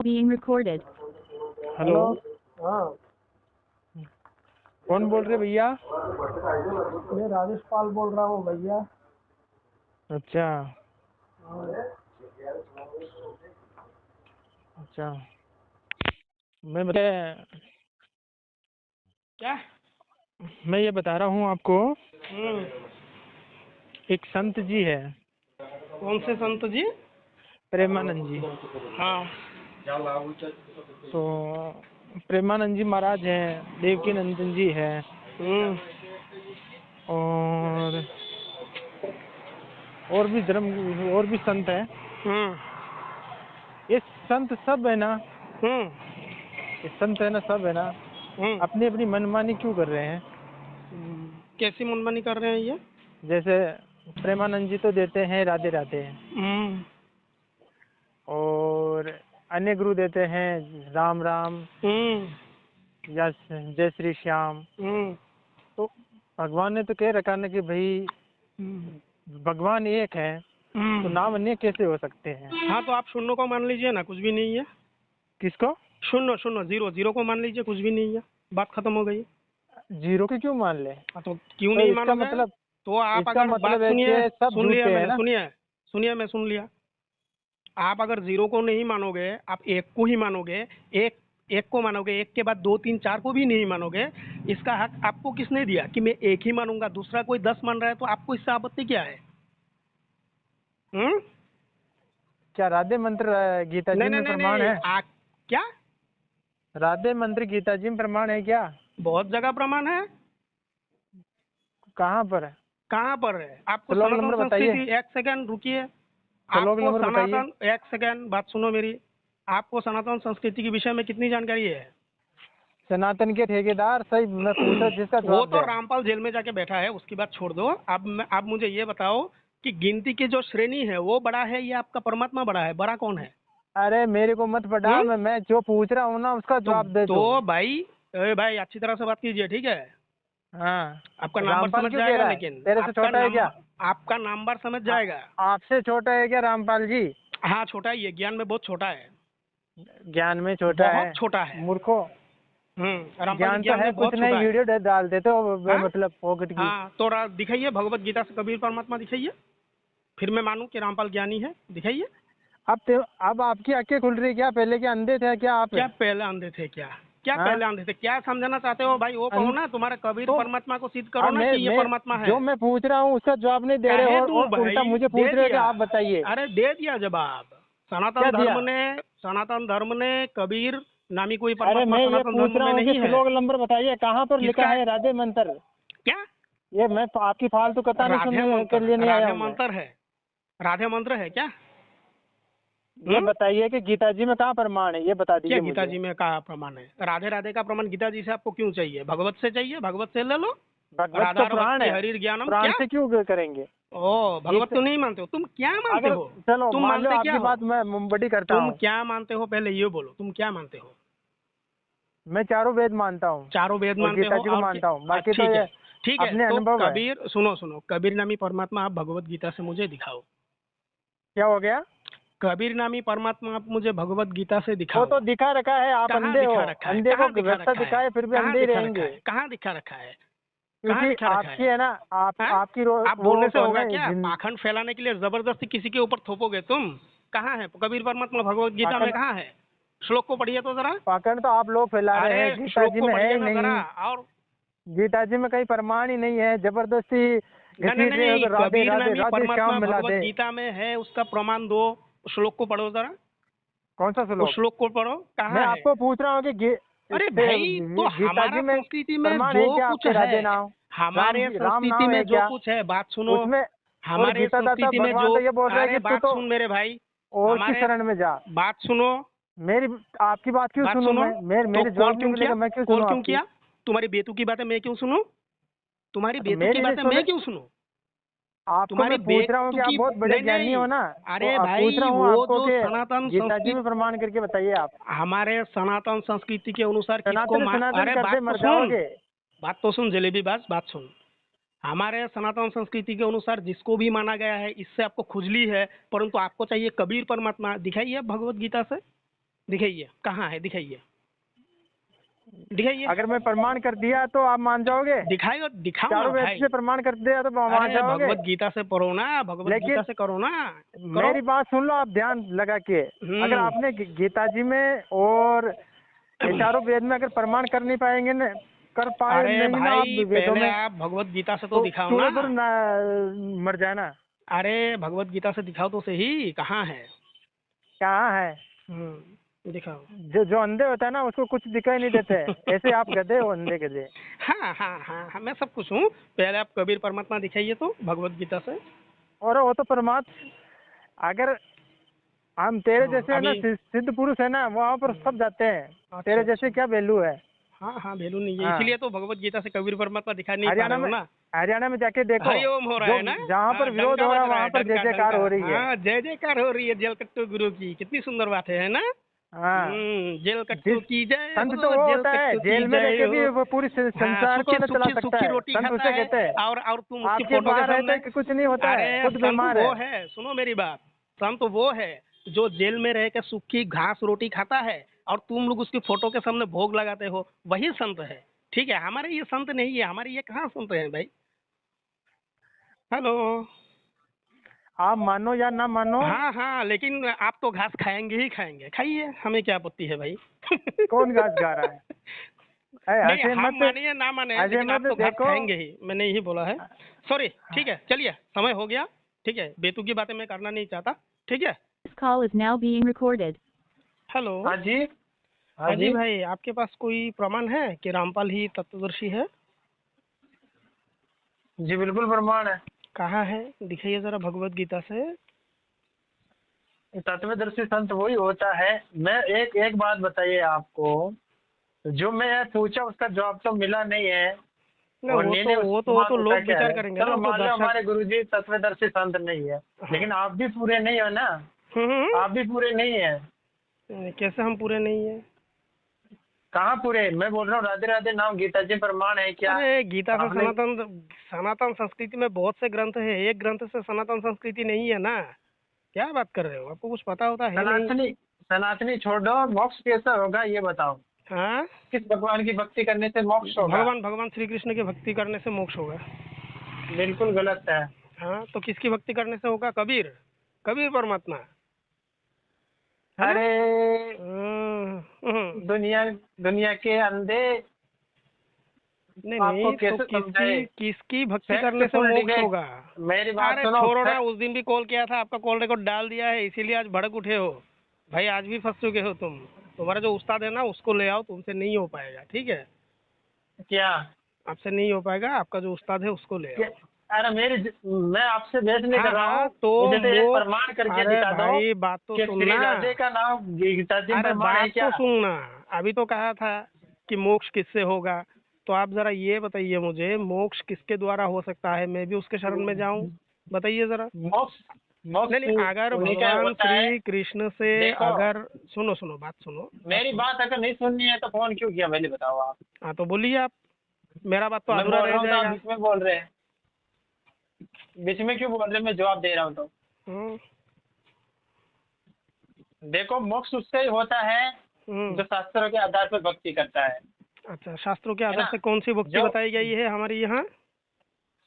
Being recorded. Hello. हाँ, कौन बोल रहे भैया? मैं राजेश पाल बोल रहा हूँ भैया। अच्छा अच्छा। क्या? मैं ये बता रहा हूँ आपको, हम्म, एक संत जी है, कौन से संत जी? प्रेमानंद जी। हाँ। तो प्रेमानंद जी महाराज हैं, देवकी नंदन जी है, हम्म, और भी और भी संत है। हम्म, ये संत सब है ना, हम्म, ये संत है ना, सब है ना, हम्म। अपनी अपनी मनमानी क्यों कर रहे हैं? कैसी मनमानी कर रहे हैं ये? जैसे प्रेमानंद जी तो देते हैं राधे राधे, हम्म, और अन्य गुरु देते हैं राम राम हम्म, या जय श्री श्याम। हम्म, तो भगवान ने तो कह रखा ना कि भाई भगवान एक है, तो नाम अन्य कैसे हो सकते हैं? हाँ, तो आप शून्य को मान लीजिए ना, कुछ भी नहीं है। किसको? शून्य शून्य, जीरो जीरो को मान लीजिए, कुछ भी नहीं है, बात खत्म हो गई। जीरो के क्यों मान ले? हाँ, तो क्यों तो नहीं इसका मानोगे? मतलब, तो आप इसका अगर बात मतलब है सुनिए, कि सब सुन लिया झूठे हैं मैंने, ना? सुनिए सुनिए, मैं सुन लिया। आप अगर जीरो को नहीं मानोगे, आप एक को ही मानोगे, एक एक को मानोगे, एक के बाद दो तीन चार को भी नहीं मानोगे, इसका हक आपको किसने दिया कि मैं एक ही मानूंगा, दूसरा कोई 10 मान रहा है तो आपको इससे आपत्ति क्या है? क्या राधे मंत्र गीता जी नहीं नहीं में नहीं प्रमाण नहीं, है? क्या? राधे मंत्र गीता जी में प्रमाण है क्या? बहुत जगह प्रमाण है। कहाँ पर है? कहाँ पर है? आपको श्लोक सनातन नंबर बताइए, संस्कृति, एक सेकंड रुकिए। श्लोक आपको नंबर बताइए। सनातन, एक सेकंड बात सुनो मेरी। आपको सनातन संस्कृति के विषय में कितनी जानकारी है? सनातन के ठेकेदार, सही मैं पूछ रहा, जिसका वो जवाब तो दे। रामपाल जेल में जाके बैठा है, उसकी बात छोड़ दो। अब मुझे ये बताओ कि गिनती की जो श्रेणी है वो बड़ा है या आपका परमात्मा बड़ा है? बड़ा कौन है? अरे मेरे को मत पढ़ा, मैं जो पूछ रहा हूँ ना उसका जवाब दे दो। तो भाई, भाई अच्छी तरह से बात कीजिए, ठीक है? हाँ। आपका नंबर रामपाल समझ क्यों कह जाएगा, रहा है? लेकिन तेरे से छोटा है क्या? आपका नंबर समझ जाएगा। आपसे छोटा है क्या रामपाल जी? हाँ, छोटा ही है, ज्ञान में बहुत छोटा है, ज्ञान में छोटा है? बहुत छोटा है। मूर्खो, रामपाल जी ज्ञान तो ज्ञान है, में कुछ बहुत नहीं, छोटा है। वीडियो डाल देते हो हाँ? मतलब पॉकेट की। हाँ, तो दिखाइए भगवत गीता से कबीर परमात्मा दिखाइए, फिर मैं मानूं कि रामपाल ज्ञानी है, दिखाइए। अब आपकी आंखें खुल रही क्या? पहले क्या अंधे थे क्या आप? क्या पहले अंधे थे? क्या क्या हाँ? पहले अंधे थे? क्या समझाना चाहते हो भाई? वो कहो ना, तुम्हारे कबीर तो परमात्मा को सिद्ध करो अब ना कि ये परमात्मा है। जो मैं पूछ रहा हूँ उसका जवाब नहीं दे रहे काहे हो, दूं और उल्टा भाई? मुझे पूछ दे रहे हो कि दिया। आप बताइए। अरे दे दिया जवाब। क्या दिया? सनातन धर्म ने कबीर नामी कोई अरे परमात्मा मैं ये सनातन पूछ धर्म रहा में हूँ कि नहीं है। श्लोक नंबर बताइए, कहाँ पर लिखा किसका? है राधे मंत्र? क्या? ये मैं आपकी फालतू कथा नहीं राधे सुनने के लिए मंत्र, नहीं आया राधे हूँ मैं। मंत्र है, राधे मंत्र है क्या? ये बताइए कि गीता जी में कहाँ प्रमाण है, ये बता क्या दीजिए गीता मुझे। जी में का प्रमाण है? राधे राधे का प्रमाण गीता जी से आपको क्यों चाहिए? भगवत से चाहिए, भगवत से ले लो। भगवत तो राधार पुराण भक्ति है, हरिर ज्ञानम। पुराण क्या? से क्यों करेंगे? ओ, भगवत तो नहीं मानते हो? तुम क्या मानते अगर हो? चलो तुम मान लो मानते क्या आपकी हो? बात मैं बड़ी करता तुम हूँ, क्या मानते हो? पहले ये बोलो, तुम क्या मानते हो? मैं चारों वेद मानता हूँ चारों वेद और मानते गीता हो जी को और मानता हूँ, बाकी तो ठीक ये है, ठीक है। अपने तो अनुभव है। कबीर, सुनो सुनो, कबीर नामी परमात्मा आप भगवत गीता से मुझे दिखाओ। क्या हो गया? कबीर नामी परमात्मा आप मुझे भगवत गीता से वो दिखाओ। तो दिखा रखा है, आप कहाँ अंधे हो। दिखा रखा है? अंधे को कहाँ दिखा रास्ता रखा है? दिखाए फिर भी कहाँ अंधे ही दिखा रखा रहेंगे, है? कहाँ दिखा रखा है? कहाँ क्योंकि दिखा रखा आपकी है? है ना, हाँ? आपकी आप बोलने से होगा क्या? पाखंड फैलाने के लिए जबरदस्ती किसी के ऊपर थोपोगे तुम? कहाँ है कबीर परमात्मा भगवत गीता में? कहाँ है? श्लोक को पढ़िए तो जरा। पाखंड तो आप लोग फैला रहे अरे हैं, गीता श्लोक जी को में है पढ़िए ही ना जरा। नहीं। और गीता जी में कहीं प्रमाण ही नहीं है, जबरदस्ती नहीं नहीं घसीट रहे हो नहीं, तो राधे कबीर राधे नामी राधे परमात्मा श्याम मिला भगवत दे। गीता में है, उसका प्रमाण दो। श्लोक को पढ़ो जरा। कौन सा उस श्लोक? श्लोक को पढ़ो, मैं कहाँ है? आपको पूछ रहा हूँ कि अरे भाई, तो गीता हमारा जी में संस्कृति में प्रमाण जो है क्या कुछ आपके है, राधे नाम? हमारे राम संस्कृति नाम में है जो क्या कुछ है, बात सुनो। उसमें? और हमारे गीता दाता संस्कृति में भगवान जो, तो ये बोल रहा है अरे कि तू बात तो सुन मेरे भाई, और की हमारे, शरण में जा। बात सुनो, मेरी आपकी बात क्यों बात सुनूं सुनो। मैं? तो मेरे कॉल जवाब नहीं क्यों मिलेगा, किया? मैं क्यों कॉल सुनूं क्यों आपकी? किया? तुम्हारी बेतु की बातें मैं क्यों सुनूं? तुम्हारी तो बेतु की मेरी नहीं बातें सुने, मैं क्यों सुनूं? आपको तुम्हारी मैं पूछ रहा हूँ बेतु कि आप की, बहुत बड़े नहीं ज्ञानी हो नहीं, ना, तो अरे आप पूछ भाई रहा हूँ वो आपको जो कि सनातन गीता जी संस्कृति, में प्रमाण करके बताइए आप। हमारे सनातन संस्कृति के अनुसार किसको सनातन सनातन अरे बात करते तो मर सुन, जाओगे। बात तो सुन जलेबी बाज, बात सुन। हमारे सनातन संस्कृति के अनुसार जिसको भी माना गया है, इससे आपको खुजली है, परंतु आपको चाहिए कबीर परमात्मा। दिखाइए भगवत गीता से। दिखाइए, कहाँ है, दिखाइए, दिखाइए, अगर मैं प्रमाण कर दिया तो आप मान जाओगे? दिखाइए, दिखाओ ना चारों वेद भाई। से प्रमाण कर दिया तो मान अरे जाओगे? भगवत गीता से पढ़ो ना, भगवत लेकिन गीता से करो ना, करो। मेरी बात सुन लो आप ध्यान लगा के। अगर आपने गीता जी में और ये चारों वेद में अगर प्रमाण कर नहीं पाएंगे ना, कर पाए अरे नहीं ना आप भाई वेदों पहले में, आप भगवत गीता से तो तो दिखाओ चूहे ना। पर ना मर जाना। अरे भगवत गीता से दिखाओ तो सही, कहाँ है? कहाँ है? दिखाओ। जो जो अंधे होता है ना उसको कुछ दिखाई नहीं देते। ऐसे आप गधे हो, अंधे गधे। हाँ हाँ हाँ हाँ, मैं सब कुछ हूँ। पहले आप कबीर परमात्मा दिखाइए तो भगवत गीता से। और वो तो परमात्मा, अगर हम तेरे हाँ जैसे है ना अभी। सिद्ध पुरुष है ना, वहाँ पर सब जाते हैं। अच्छा तेरे अच्छा। जैसे क्या वैल्यू है? हाँ हाँ, वैल्यू नहीं है, हाँ, इसीलिए तो भगवत गीता से कबीर परमात्मा दिखा नहीं पा हरियाणा रहे हो में, ना। हरियाणा में जाके देखो, हरिओम हो रहा जो है ना। जहाँ हाँ, पर विरोध डंका हो रहा बज है रहा वहाँ है, पर जय डंका जयकार डंका। हो रही है। हाँ, जय जयकार हो रही है जलकट्टू गुरु की, कितनी सुंदर बात है ना। हाँ, जलकट्टू जिस की जय संत तो हो, वो होता है जलकट्टू की जेल में रह जय के भी हो। वो पूरी हाँ, संसार को सूखी ना चला सूखी सकता सूखी है, रोटी संत खाता उसे है। कहते हैं। और तुम उसकी आपके फोटो के बाहर सामने। रहते कि कुछ नहीं होता है, अरे खुद संत बीमार वो है। है, सुनो मेरी बात। संत वो है जो जेल में रह के सूखी घास रोटी खाता है और तुम लोग उसकी फोटो के सामने भोग लगाते हो, वही संत है। ठीक है, हमारे ये संत नहीं है, हमारे ये कहाँ संत है भाई। हेलो। आप मानो या ना मानो। हाँ हाँ, लेकिन आप तो घास खाएंगे ही खाएंगे, खाइए, हमें क्या आपत्ति है भाई। कौन घास गा रहा है? नहीं, हंसे हम मत, माने या ना माने, हंसे लेकिन आप मत तो घास देखो। खाएंगे ही, मैंने यही बोला है। सॉरी, ठीक है, चलिए, समय हो गया। ठीक है, बेतुकी बातें मैं करना नहीं चाहता। ठीक है। This call is now being recorded. Hello. हाँ जी, हाँ हाँ जी जी, भाई, आपके पास कोई प्रमाण है कि रामपाल ही तत्वदर्शी है? जी बिल्कुल प्रमाण है। कहाँ है, दिखाइए जरा भगवत गीता से। तत्वदर्शी संत वही होता है। मैं एक एक बात बताइए आपको, जो मैं पूछा उसका जवाब तो मिला नहीं है। ना, और वो मैंने तो वो उसको तो वो मान तो उठा लोग क्या विचार है, करेंगे ना, चलो वो तो मान लो दर्शक। हमारे गुरुजी तत्वदर्शी संत नहीं है, हाँ। लेकिन आप भी पूरे नहीं हो ना। हम्म। आप भी पूरे नहीं है। कैसे हम पूरे नहीं है? कहाँ पूरे? मैं बोल रहा हूँ राधे राधे नाम गीता जी प्रमाण है क्या? अरे गीता से आपने सनातन सनातन संस्कृति में बहुत से ग्रंथ है, एक ग्रंथ से सनातन संस्कृति नहीं है ना। क्या बात कर रहे हो, आपको कुछ पता होता है नहीं? सनातनी, सनातनी छोड़ो, मोक्ष कैसा होगा ये बताओ। हाँ, किस भगवान की भक्ति करने से मोक्ष होगा? भगवान भगवान श्री कृष्ण की भक्ति करने से मोक्ष होगा। बिल्कुल गलत है। हाँ, तो किसकी भक्ति करने से होगा? कबीर, कबीर परमात्मा, है ना? अरे दुनिया, दुनिया के अंधे नहीं आपको नहीं, तो कैसे समझाए? किसकी किसकी भक्ति फैक्ट करने से फुल मोक्ष डिबेट। होगा? मेरी बात अरे सुनो, छोड़ो ना, फैक्ट। उस दिन भी कॉल किया था, आपका कॉल रिकॉर्ड डाल दिया है, इसीलिए आज भड़क उठे हो। भाई आज भी फंस चुके हो तुम। तुम्हारा जो उस्ताद है ना उसको ले आओ, तुमसे नहीं हो पाएगा, ठीक है? क्या? आपसे नहीं हो पाएगा, आपका जो उस्ताद है उसको ले क्या? आओ। अरे मैं आपसे बहस नहीं कर रहा हाँ हूँ। तो मुझे तो एक मोक्ष। प्रमाण करके अरे दिखा दो भाई बात तो कि श्री सुनना। राधे का नाम गीता जी अरे प्रमाण है बात क्या? तो सुनना। अभी तो कहा था कि मोक्ष किससे होगा, तो आप जरा ये बताइए मुझे, मोक्ष किसके द्वारा हो सकता है, मैं भी उसके शरण में जाऊं? बताइए जरा। मोक्ष, मोक्ष नहीं नहीं, अगर उन्हीं का भगवान होता है। श्री कृष्ण से, देखो, अगर सुनो सुनो, बात सुनो, मेरी बात अगर नहीं सुननी है तो फोन क्यों किया पहले बताओ आप। हाँ तो बोलिए आप, मेरा बात तो मैं अधूरा बोल रह रहा हूँ तो आप जाएगा। बीच में बोल रहे हैं। बीच में क्यों बोल रहे हैं? मैं जवाब दे रहा हूँ तो। हम्म, देखो, मोक्ष उससे ही होता है जो शास्त्रों के आधार पर भक्ति करता है। अच्छा, शास्त्रों के है आधार ना? से कौन सी भक्ति जो बताई गई है हमारे यहाँ?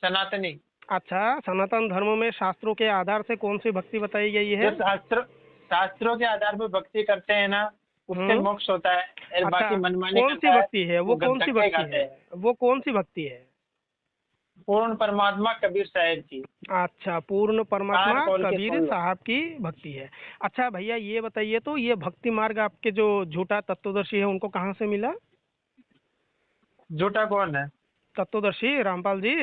सनातनी, अच्छा, सनातन धर्म में शास्त्रों के आधार से कौन सी भक्ति बताई गई है? जो शास्त्रों के आधार पर भक्ति करते हैं ना, उससे मोक्ष होता है। और अच्छा, बाकी मनमानी कौन सी करता है भक्ति है वो, कौन सी धक्के भक्ति खाते है हैं। वो, कौन सी भक्ति है? पूर्ण परमात्मा कबीर साहब की। अच्छा, पूर्ण परमात्मा कान खोल के कबीर सुन लो। साहब की भक्ति है। अच्छा भैया ये बताइए, तो ये भक्ति मार्ग आपके जो झूठा तत्वदर्शी है उनको कहाँ से मिला? झूठा कौन है? तत्वदर्शी रामपाल जी,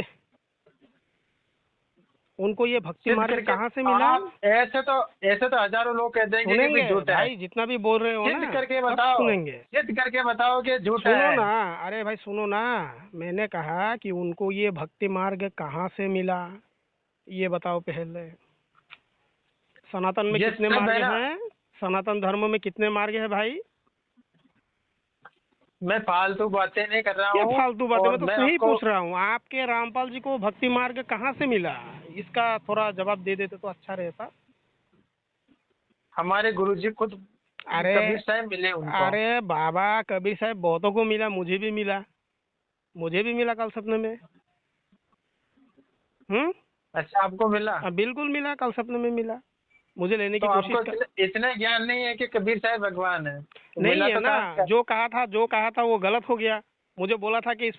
उनको ये भक्ति सिद्ध मार्ग करके कहाँ से मिला? आप ऐसे तो हजारों लोग कह देंगे कि सुनेंगे भाई झूठा है। भाई, जितना भी बोल रहे हो ना सिद्ध करके सब बताओ, सुनेंगे। सिद्ध करके बताओ कि झूठा सुनो है। ना, अरे भाई सुनो ना, मैंने कहा कि उनको ये भक्ति मार्ग कहाँ से मिला, ये बताओ पहले। सनातन में ये कितने सब मार्ग है ना, हैं? सनातन धर्म में कितने मार्ग है भाई? मैं फालतू बातें नहीं कर रहा क्या हूँ। फालतू बातें, और मैं तो मैं सही आपको, पूछ रहा हूँ, आपके रामपाल जी को भक्ति मार्ग कहाँ से मिला, इसका थोड़ा जवाब दे देते तो अच्छा रहता। हमारे गुरुजी खुद अरे कबीर साहब मिले उनको। अरे बाबा, कबीर साहब बहुतों को मिला, मुझे भी मिला कल सपने में। अच्छा, आपको मिला? बिल्कुल मिला, कल सपने में मिला। मुझे लेने तो की कोशिश आपको इतना ज्ञान नहीं है कि कबीर साहब भगवान है? तो नहीं मिला है तो ना। कहाँ? जो कहा था वो गलत हो गया। मुझे बोला था कि इस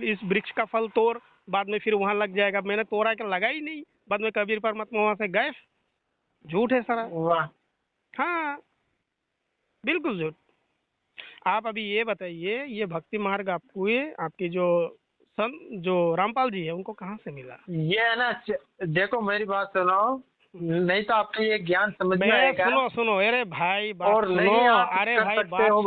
इस वृक्ष का फल तोड़, बाद में फिर वहां लग जाएगा। मैंने तोड़ा के लगा ही नहीं। बाद में कबीर परमात्मा वहां से गए। झूठ है सारा। वाह। हाँ, बिल्कुल झूठ। आप अभी ये बताइए, ये भक्ति मार्ग आपको, ये आपकी जो रामपाल जी है, उनको कहाँ से मिला? ये है ना, देखो मेरी बात सुनो, नहीं तो आपको ये ज्ञान समझ में आएगा। सुनो, अरे भाई बात और सुनो। नहीं आप अरे कर भाई सकते हो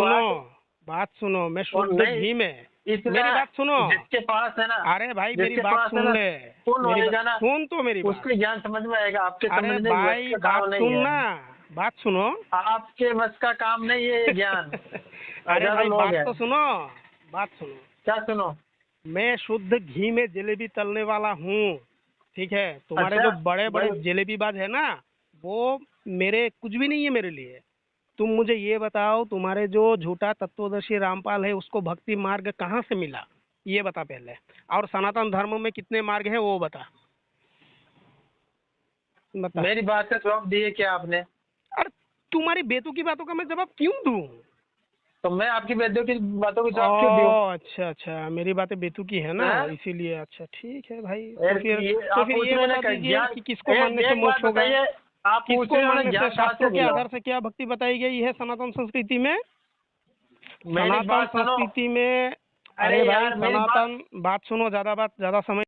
बात सुनो। मैं और शुद्ध नहीं घी में, इतना मेरी बात सुनो। जिसके पास है ना, अरे भाई मेरी जिसके बात पास है सुन ना, ले। सुन होएगा ना, सुन तो मेरी बात। उसको ज्ञान समझ में आएगा। आपके अरे समझने भाई का काम बात नहीं सुनना, है। बात सुनो। आपके बस का काम नहीं है ये ज्ञान। अरे हजारों भाई लोग बात हैं। तो सुनो, बात सुनो। क्या सुनो? मैं शुद्ध घी में जलेबी तलने वाला हूँ, ठीक है। तुम्हारे अच्छा, जो बड़े बड़े भाई- जलेबीबाज है ना, वो मेरे कुछ भी नहीं है मेरे लिए। तुम मुझे ये बताओ, तुम्हारे जो झूठा तत्वदर्शी रामपाल है, उसको भक्ति मार्ग कहाँ से मिला, ये बता पहले। और सनातन धर्म में कितने मार्ग है वो बता। मेरी बात का जवाब दिए क्या आपने? अरे तुम्हारी बेतु की बातों का मैं जवाब क्यों दूं? तो मैं आपकी वेद्यों की बातों को जवाब क्यों दूं? अच्छा, मेरी बातें बेतु की है ना, हाँ? इसीलिए। अच्छा ठीक है भाई। आप पूछ ये रहे हैं बता ना दीजिए ज्ञान। कि किसको मानने से एक बात मोक्ष होगा। बताइए, आप पूछ किसको रहे हो ना मानने से, ज्ञान कहाँ शास्त्रों से के मिला? आधार से क्या भक्ति बताई गई है सनातन संस्कृति में? मेरी सनातन बात सुनो। संस्कृति में, अरे अरे भाई यार, मेरी बात सनातन, बात सुनो। ज्यादा समय